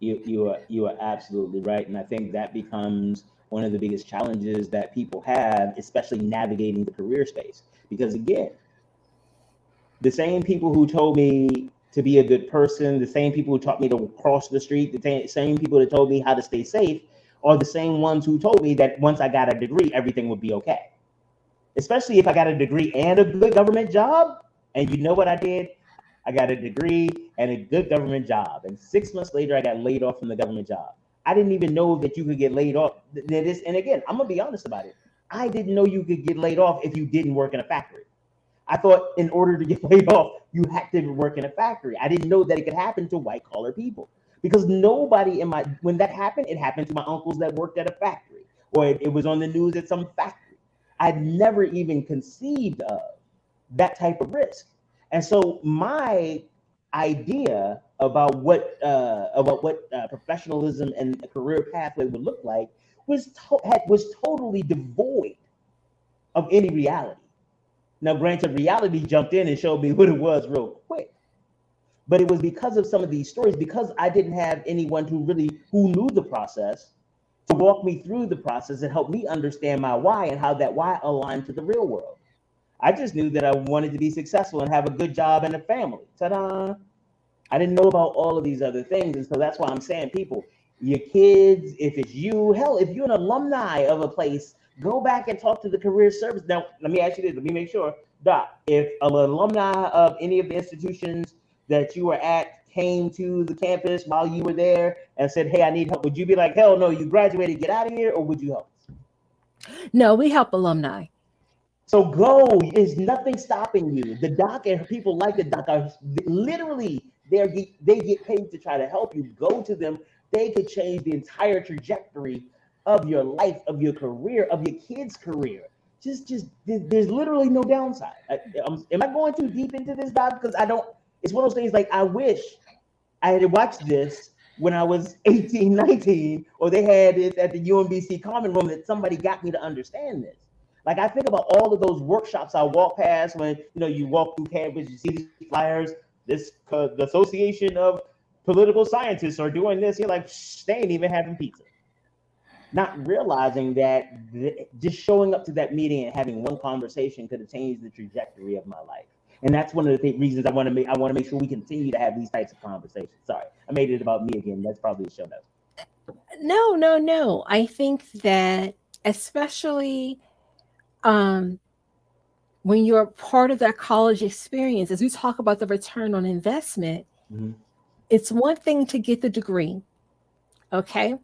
yeah. You are absolutely right, and I think that becomes one of the biggest challenges that people have, especially navigating the career space. Because again, the same people who told me to be a good person, the same people who taught me to cross the street, the same people that told me how to stay safe, are the same ones who told me that once I got a degree, everything would be okay. Especially if I got a degree and a good government job. And you know what I did? I got a degree and a good government job. And 6 months later, I got laid off from the government job. I didn't even know that you could get laid off. And again, I'm going to be honest about it. I didn't know you could get laid off if you didn't work in a factory. I thought in order to get laid off, you had to work in a factory. I didn't know that it could happen to white collar people because nobody when that happened, it happened to my uncles that worked at a factory or it was on the news at some factory. I'd never even conceived of that type of risk. And so my idea about what professionalism and a career pathway would look like was totally devoid of any reality. Now, granted, reality jumped in and showed me what it was real quick, but it was because of some of these stories, because I didn't have anyone who knew the process to walk me through the process and help me understand my why and how that why aligned to the real world. I just knew that I wanted to be successful and have a good job and a family. Ta-da! I didn't know about all of these other things, and so that's why I'm saying, people, your kids, if it's you, hell, if you're an alumni of a place, go back and talk to the career service. Now, let me ask you this. Let me make sure, Doc, if an alumni of any of the institutions that you were at came to the campus while you were there and said, "Hey, I need help," would you be like, "Hell no, you graduated, get out of here," or would you help? No, we help alumni. So go. There's nothing stopping you. The doc and people like the doc are literally they get paid to try to help you. Go to them. They could change the entire trajectory of your life, of your career, of your kids' career. Just there's literally no downside. Am I going too deep into this, doc? Because I don't. It's one of those things like I wish I had watched this when I was 18, 19, or they had it at the UMBC Common Room that somebody got me to understand this. Like I think about all of those workshops I walk past when you walk through campus, you see these flyers. The Association of Political Scientists are doing this. You're like, they ain't even having pizza. Not realizing that just showing up to that meeting and having one conversation could have changed the trajectory of my life. And that's one of the reasons I want to make sure we continue to have these types of conversations. Sorry, I made it about me again. That's probably the show notes. No, no, no. I think that especially um, when you're part of that college experience, as we talk about the return on investment, Mm-hmm. it's one thing to get the degree, okay?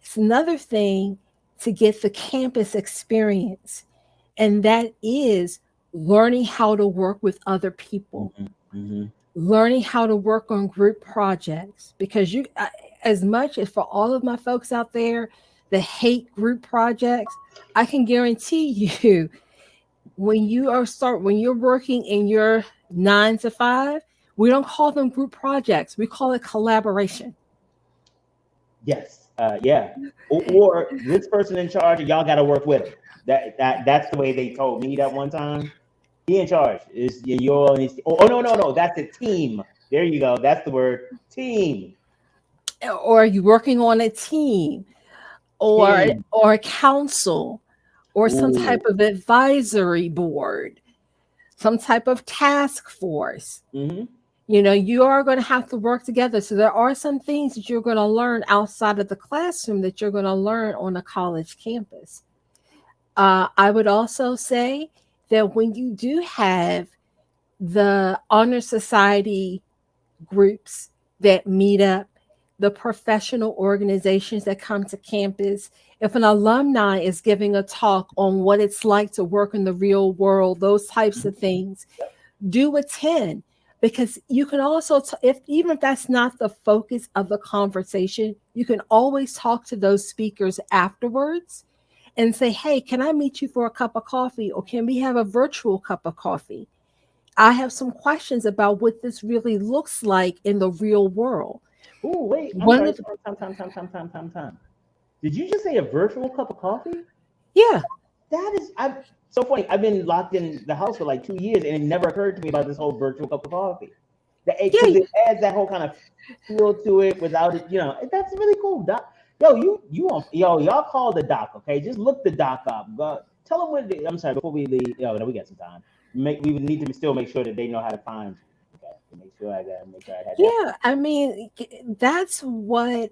It's another thing to get the campus experience, and that is learning how to work with other people, Mm-hmm. Mm-hmm. learning how to work on group projects. Because as much as for all of my folks out there that hate group projects, I can guarantee you when you're working in your 9 to 5, we don't call them group projects. We call it collaboration. Yes. Yeah. Or this person in charge, and y'all got to work with him. That's the way they told me that one time. He in charge. Is you're on his. Oh no. That's a team. There you go. That's the word. Team. Or are you working on a team Team. or a council or some type Ooh. of advisory board, some type of task force? Mm-hmm. You are going to have to work together. So there are some things that you're going to learn outside of the classroom that you're going to learn on a college campus. I would also say that when you do have the honor society groups that meet up, the professional organizations that come to campus. If an alumni is giving a talk on what it's like to work in the real world, those types of things, do attend, because you can also if even if that's not the focus of the conversation, you can always talk to those speakers afterwards and say, hey, can I meet you for a cup of coffee, or can we have a virtual cup of coffee? I have some questions about what this really looks like in the real world. Oh, wait, I'm One sorry. of Time. Did you just say a virtual cup of coffee? Yeah. That is, so funny. I've been locked in the house for like 2 years, and it never occurred to me about this whole virtual cup of coffee. Because it adds that whole kind of feel to it without it. That's really cool, Doc. Y'all call the doc, okay? Just look the doc up. Tell them what it is. I'm sorry, before we leave. No, we got some time. We would need to still make sure that they know how to find you. Okay, to make sure I had that. Yeah, I mean, that's what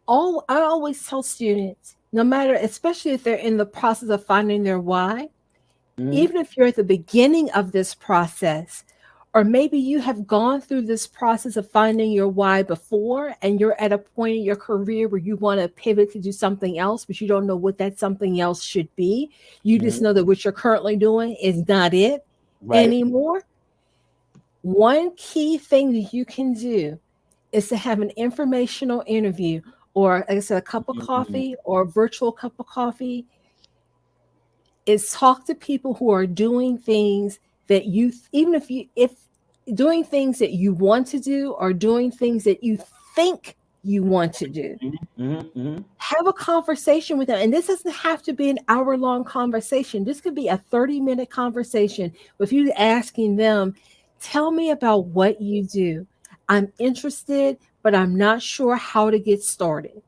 I always tell students, no matter, especially if they're in the process of finding their why, even if you're at the beginning of this process, or maybe you have gone through this process of finding your why before, and you're at a point in your career where you want to pivot to do something else, but you don't know what that something else should be. You just know that what you're currently doing is not it anymore. One key thing that you can do is to have an informational interview, or like I said, a cup of coffee or a virtual cup of coffee. Is talk to people who are doing things that if doing things that you want to do, or doing things that you think you want to do. Have a conversation with them. And this doesn't have to be an hour-long conversation. This could be a 30-minute conversation with you asking them, tell me about what you do. I'm interested, but I'm not sure how to get started.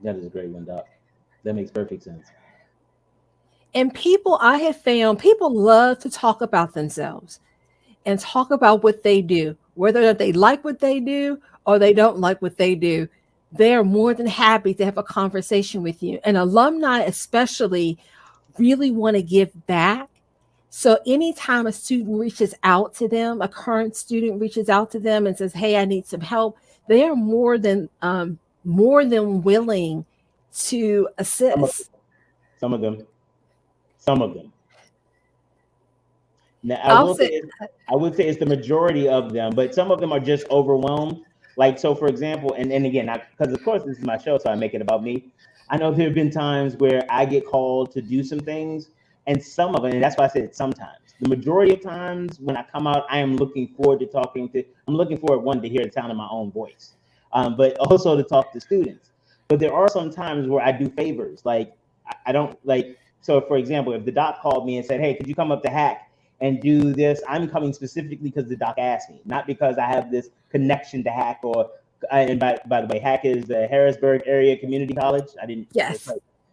That is a great one, Doc. That makes perfect sense. And I have found people love to talk about themselves and talk about what they do, whether they like what they do or they don't like what they do. They are more than happy to have a conversation with you. And alumni especially really want to give back. So anytime a student reaches out to them, a current student reaches out to them and says, hey, I need some help, they are more than willing to assist. Some of them. Now, I would say it's the majority of them, but some of them are just overwhelmed. Like, so for example, and again, because of course this is my show, so I make it about me. I know there have been times where I get called to do some things, and some of it, and that's why I said sometimes. The majority of times when I come out, I am looking forward to I'm looking forward, one, to hear the sound of my own voice, but also to talk to students. But there are some times where I do favors. Like, I don't like, so for example, if the doc called me and said, hey, could you come up to Hack and do this? I'm coming specifically because the doc asked me, not because I have this connection to Hack and by the way, Hack is the Harrisburg Area Community College. Yes.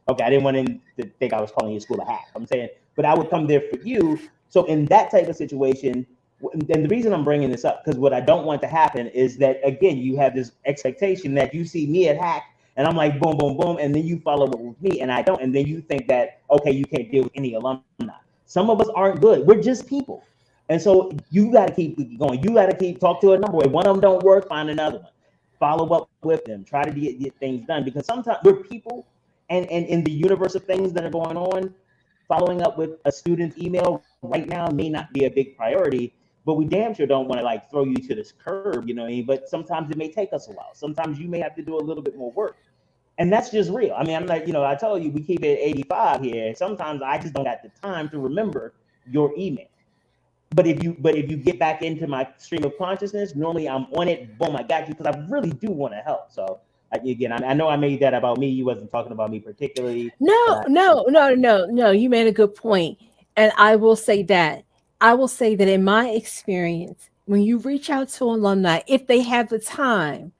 Okay, I didn't want him to think I was calling you school of Hack. I'm saying, but I would come there for you. So in that type of situation, and the reason I'm bringing this up, because what I don't want to happen is that, again, you have this expectation that you see me at Hack, and I'm like, boom, boom, boom, and then you follow up with me, and I don't, and then you think that, okay, you can't deal with any alumni. Some of us aren't good. We're just people. And so you got to keep going. You got to keep talk to a number. If one of them don't work, find another one. Follow up with them. Try to get things done, because sometimes we're people, and in the universe of things that are going on, following up with a student's email right now may not be a big priority, but we damn sure don't want to like throw you to this curb, you know what I mean? But sometimes it may take us a while. Sometimes you may have to do a little bit more work. And that's just real. I mean, I'm like, I told you we keep it at 85 here. Sometimes I just don't have the time to remember your email. But if you get back into my stream of consciousness, normally I'm on it. Boom, I got you, because I really do want to help. So again, I know I made that about me. You wasn't talking about me particularly. No. You made a good point. And I will say that in my experience, when you reach out to alumni, if they have the time,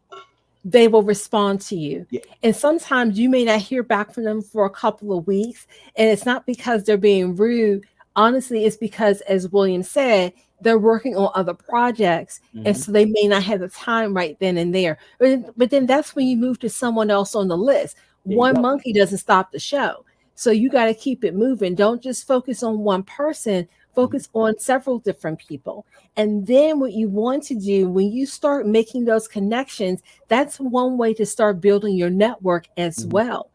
they will respond to you. Yeah. And sometimes you may not hear back from them for a couple of weeks. And it's not because they're being rude. Honestly, it's because, as William said, they're working on other projects. And so they may not have the time right then and there. But then that's when you move to someone else on the list. One monkey doesn't stop the show. So you got to keep it moving. Don't just focus on one person. Focus on several different people. And then what you want to do when you start making those connections, that's one way to start building your network as well.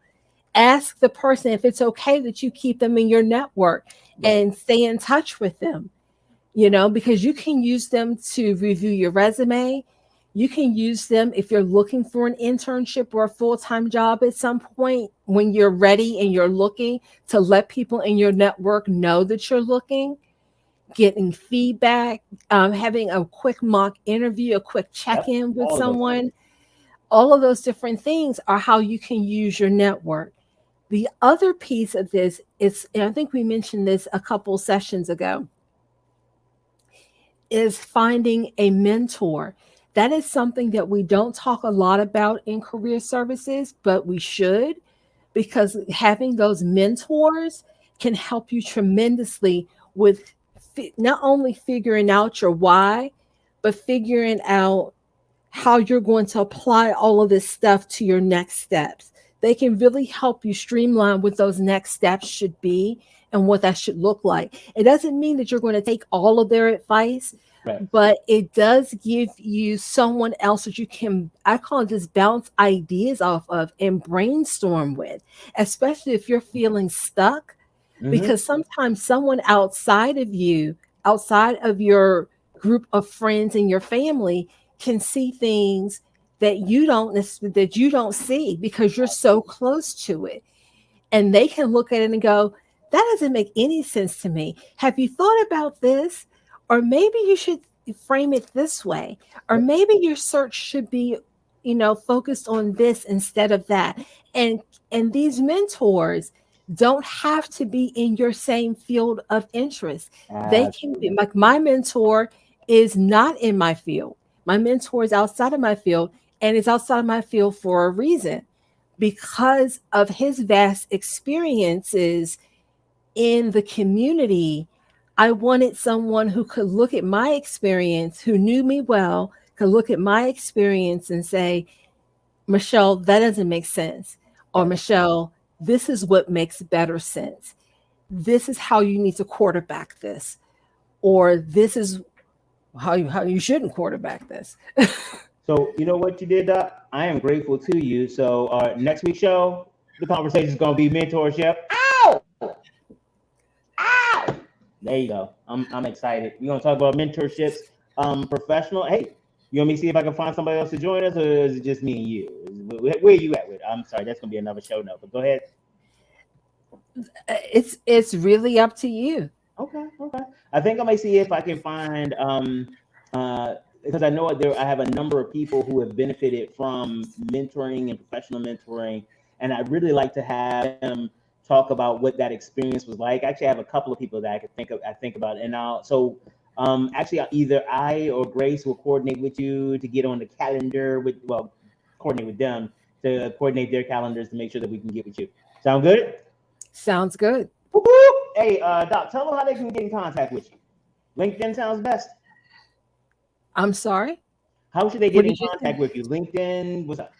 Ask the person if it's okay that you keep them in your network and stay in touch with them, because you can use them to review your resume. You can use them if you're looking for an internship or a full-time job at some point when you're ready and you're looking, to let people in your network know that you're looking, getting feedback, having a quick mock interview, a quick check-in with someone. All of those different things are how you can use your network. The other piece of this is, and I think we mentioned this a couple sessions ago, is finding a mentor. That is something that we don't talk a lot about in career services, but we should, because having those mentors can help you tremendously with not only figuring out your why, but figuring out how you're going to apply all of this stuff to your next steps. They can really help you streamline what those next steps should be and what that should look like. It doesn't mean that you're going to take all of their advice, but it does give you someone else that you can, I call it, just bounce ideas off of and brainstorm with, especially if you're feeling stuck. Because sometimes someone outside of you, outside of your group of friends and your family, can see things that you don't see because you're so close to it. And they can look at it and go, that doesn't make any sense to me. Have you thought about this? Or maybe you should frame it this way. Or maybe your search should be, focused on this instead of that. And these mentors don't have to be in your same field of interest. They can be, like, my mentor is not in my field. My mentor is outside of my field, and is outside of my field for a reason, because of his vast experiences in the community. I wanted someone who could look at my experience, who knew me well, could look at my experience and say, Michelle, that doesn't make sense. Or, Michelle, this is what makes better sense. This is how you need to quarterback this. Or this is how you shouldn't quarterback this. So you know what you did, Doc? I am grateful to you. So next week's show, the conversation is going to be mentorship. Ow! Ow! There you go. I'm excited. We're going to talk about mentorships, professional. Hey, you want me to see if I can find somebody else to join us, or is it just me and you? Where are you at with? I'm sorry, that's going to be another show note, but go ahead. It's really up to you. Okay. I think I might see if I can find because I know I have a number of people who have benefited from mentoring and professional mentoring, and I'd really like to have them talk about what that experience was like. Actually, I have a couple of people that I think about, and actually either I or Grace will coordinate with you to get on the calendar coordinate with them to coordinate their calendars to make sure that we can get with you. Sound good? Sounds good. Woo-hoo! Hey, Doc, tell them how they can get in contact with you. LinkedIn sounds best. I'm sorry? How should they get in contact with you? LinkedIn? What's up?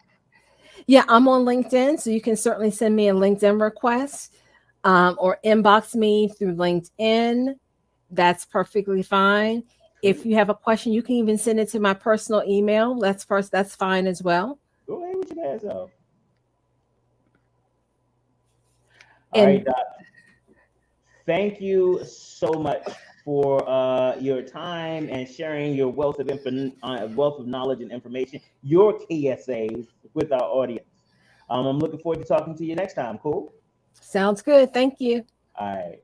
Yeah, I'm on LinkedIn, so you can certainly send me a LinkedIn request or inbox me through LinkedIn. That's perfectly fine. If you have a question, you can even send it to my personal email. That's fine as well. Go ahead with your ass up. All right, Doc. Thank you so much for your time and sharing your wealth of knowledge and information, your KSAs with our audience. I'm looking forward to talking to you next time. Cool? Sounds good. Thank you. All right.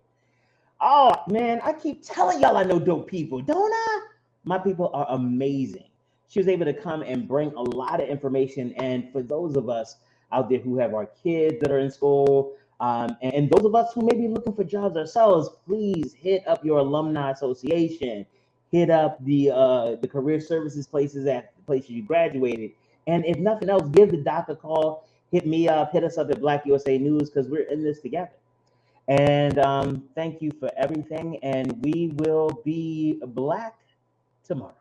Oh, man, I keep telling y'all I know dope people, don't I? My people are amazing. She was able to come and bring a lot of information. And for those of us out there who have our kids that are in school, and those of us who may be looking for jobs ourselves, please hit up your alumni association, hit up the career services places at the places you graduated. And if nothing else, give the doc a call, hit me up, hit us up at BlackUSA.news, because we're in this together. And thank you for everything. And we will be black tomorrow.